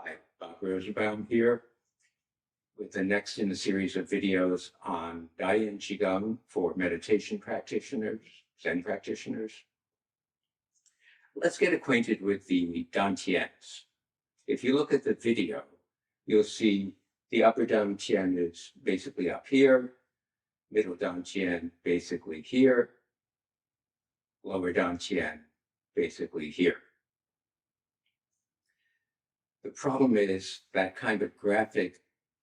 Hi, Bob Rosenbaum here with the next in the series of videos on Dayan Qigong for meditation practitioners, Zen practitioners. Let's get acquainted with the Dantiens. If you look at the video, you'll see the upper Dantien is basically up here, middle Dantien basically here, lower Dantien basically here. The problem is that kind of graphic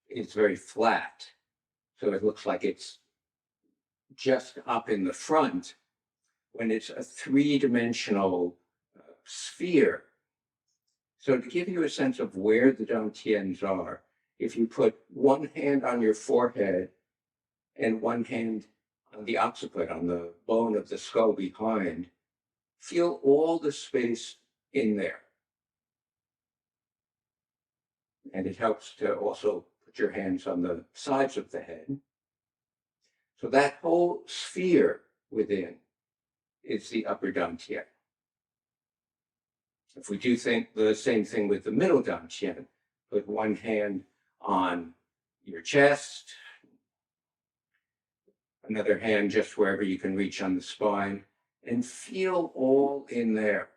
is very flat. So it looks like it's just up in the front when it's a three-dimensional sphere. So to give you a sense of where the Dantiens are, if you put one hand on your forehead and one hand on the occiput, on the bone of the skull behind, feel all the space in there. And it helps to also put your hands on the sides of the head. So that whole sphere within is the upper Dantien. If we do think the same thing with the middle Dantien, put one hand on your chest, another hand just wherever you can reach on the spine, and feel all in there,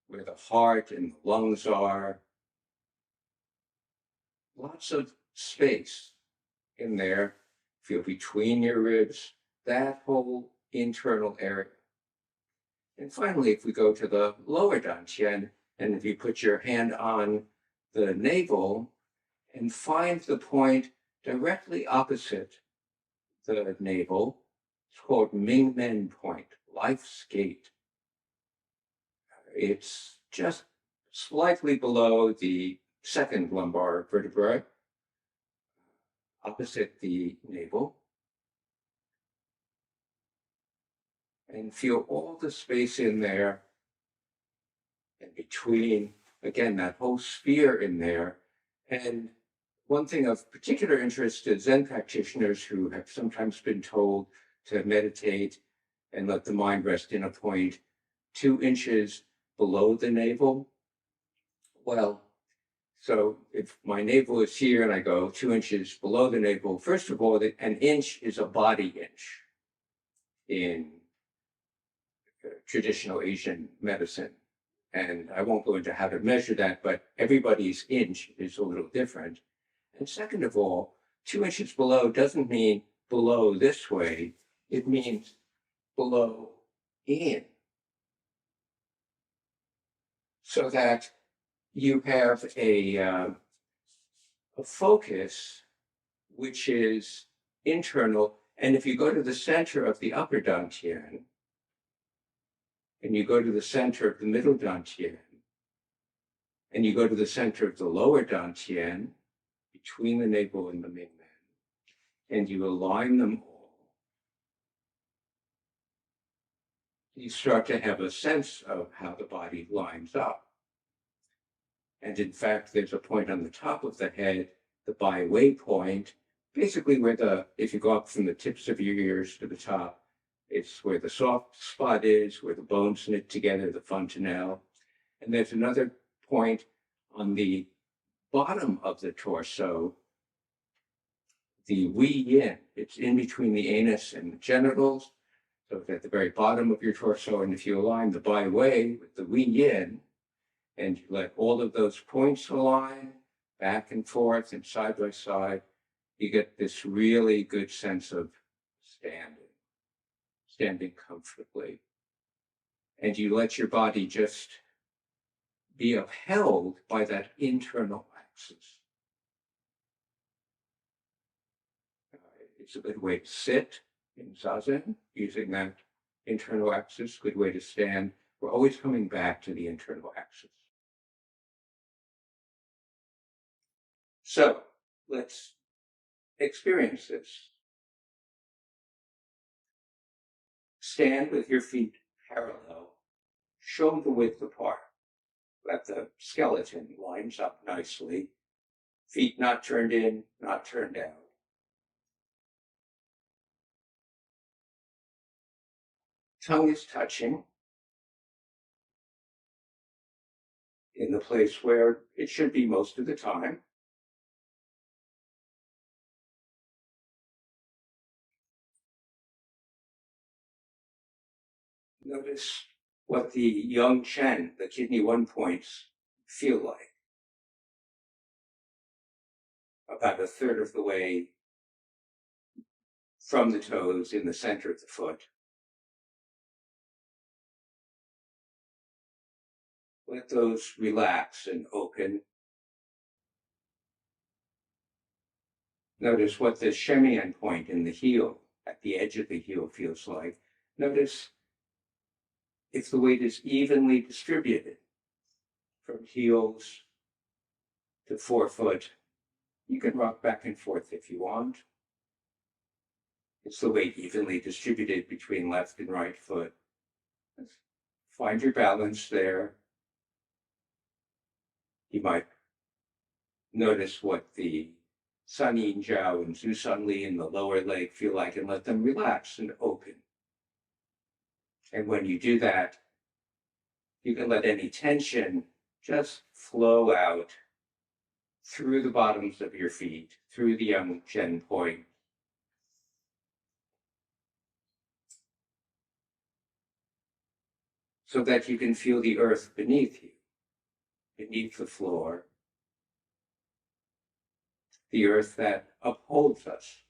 where the heart and the lungs are. Lots of space in there. Feel between your ribs, that whole internal area. And finally, if we go to the lower Dantian, and if you put your hand on the navel and find the point directly opposite the navel, it's called Ming Men Point, Life's Gate. It's just slightly below the second lumbar vertebra, opposite the navel. And feel all the space in there and between, again, that whole sphere in there. And one thing of particular interest to Zen practitioners who have sometimes been told to meditate and let the mind rest in a point 2 inches below the navel. Well, so if my navel is here and I go 2 inches below the navel, first of all, an inch is a body inch in traditional Asian medicine. And I won't go into how to measure that, but everybody's inch is a little different. And second of all, 2 inches below doesn't mean below this way. It means below in. So that you have a focus which is internal. And if you go to the center of the upper Dantian, and you go to the center of the middle Dantian, and you go to the center of the lower Dantian, between the navel and the Ming Men, and you align them all, you start to have a sense of how the body lines up. And in fact, there's a point on the top of the head, the by-way point, basically where if you go up from the tips of your ears to the top, it's where the soft spot is, where the bones knit together, the fontanelle. And there's another point on the bottom of the torso, the Wei Yin. It's in between the anus and the genitals. So it's at the very bottom of your torso. And if you align the Bai Wei with the Wei Yin, and you let all of those points align back and forth and side by side, you get this really good sense of standing comfortably. And you let your body just be upheld by that internal axis. It's a good way to sit in Zazen, using that internal axis, good way to stand. We're always coming back to the internal axis. So let's experience this. Stand with your feet parallel, shoulder width apart. Let the skeleton lines up nicely. Feet not turned in, not turned out. Tongue is touching. in the place where it should be most of the time. Notice what the Yang Chen, the kidney 1 points, feel like. About a third of the way from the toes in the center of the foot. Let those relax and open. Notice what the Shemian point in the heel, at the edge of the heel, feels like. Notice if the weight is evenly distributed from heels to forefoot. You can rock back and forth if you want. It's the weight evenly distributed between left and right foot. Find your balance there. You might notice what the Sun Yin Jiao and Zhu Sun Li in the lower leg feel like and let them relax and open. And when you do that, you can let any tension just flow out through the bottoms of your feet, through the Yang Chen point. So that you can feel the earth beneath you, beneath the floor, the earth that upholds us.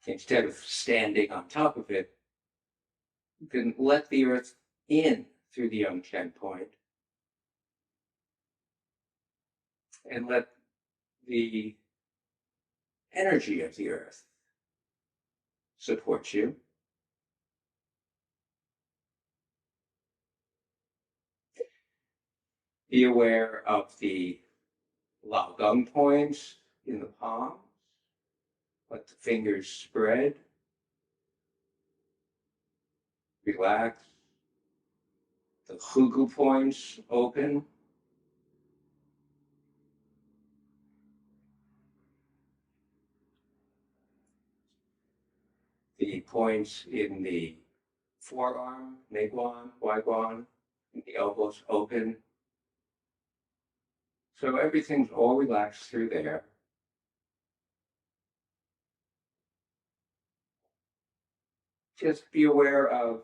Instead of standing on top of it, you can let the earth in through the Yang Chen point and let the energy of the earth support you. Be aware of the Lao Gong points in the palms. Let the fingers spread. Relax. The Hugu points open. The points in the forearm, Meiguan, Waiguan, and the elbows open. So everything's all relaxed through there. Just be aware of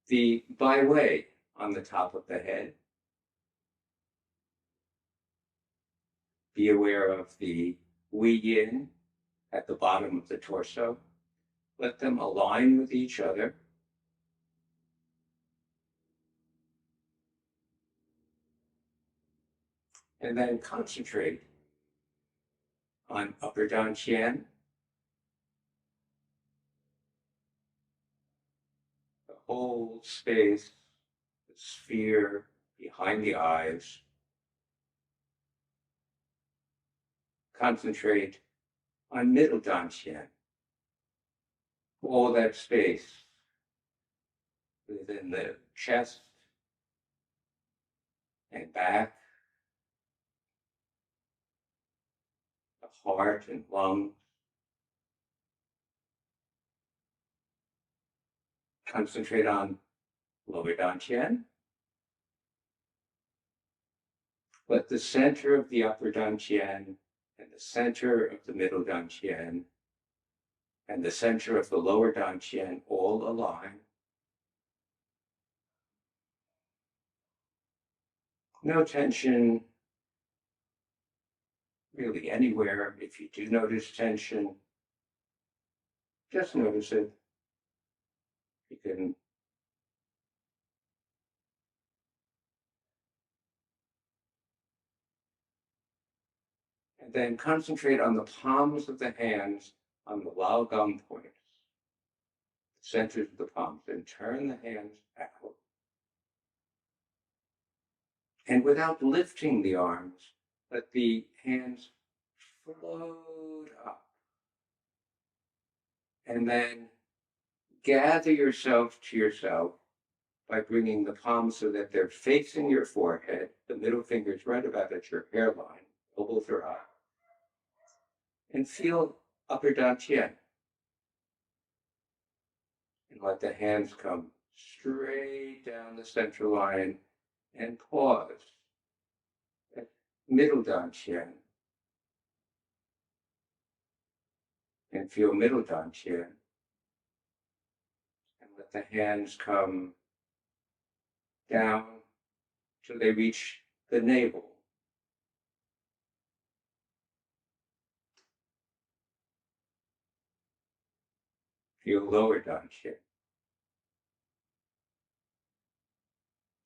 the Bai Wei on the top of the head. Be aware of the Wei Yin at the bottom of the torso. Let them align with each other. And then concentrate on upper Dantian, the whole space, the sphere behind the eyes. Concentrate on middle Dantian, all that space within the chest and back, the heart and lungs. Concentrate on lower Dantian. Let the center of the upper Dantian and the center of the middle Dantian and the center of the lower Dantian all align. No tension really anywhere. If you do notice tension, just notice it. You can and then concentrate on the palms of the hands on the Lao Gum points, the centers of the palms, and turn the hands out. And without lifting the arms, let the hands float up. And then gather yourself to yourself by bringing the palms so that they're facing your forehead, the middle fingers right about at your hairline, elbows are up. And feel upper Dantian. And let the hands come straight down the center line and pause at middle Dantian. And feel middle Dantian. And let the hands come down till they reach the navel. Feel lower Dantian.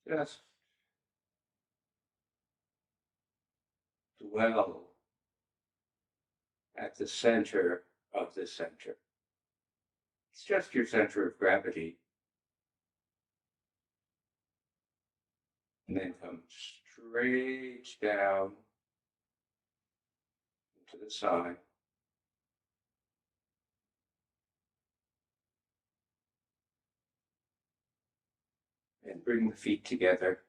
Just dwell at the center of the center. It's just your center of gravity. And then come straight down to the side. And bring the feet together.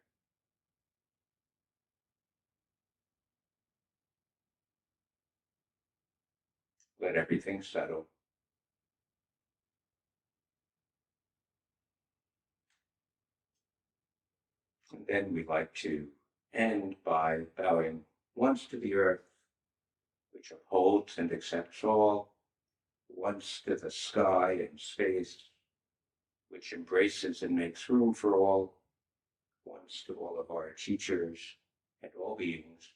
Let everything settle. And then we like to end by bowing once to the earth, which upholds and accepts all, once to the sky and space, which embraces and makes room for all, once to all of our teachers and all beings,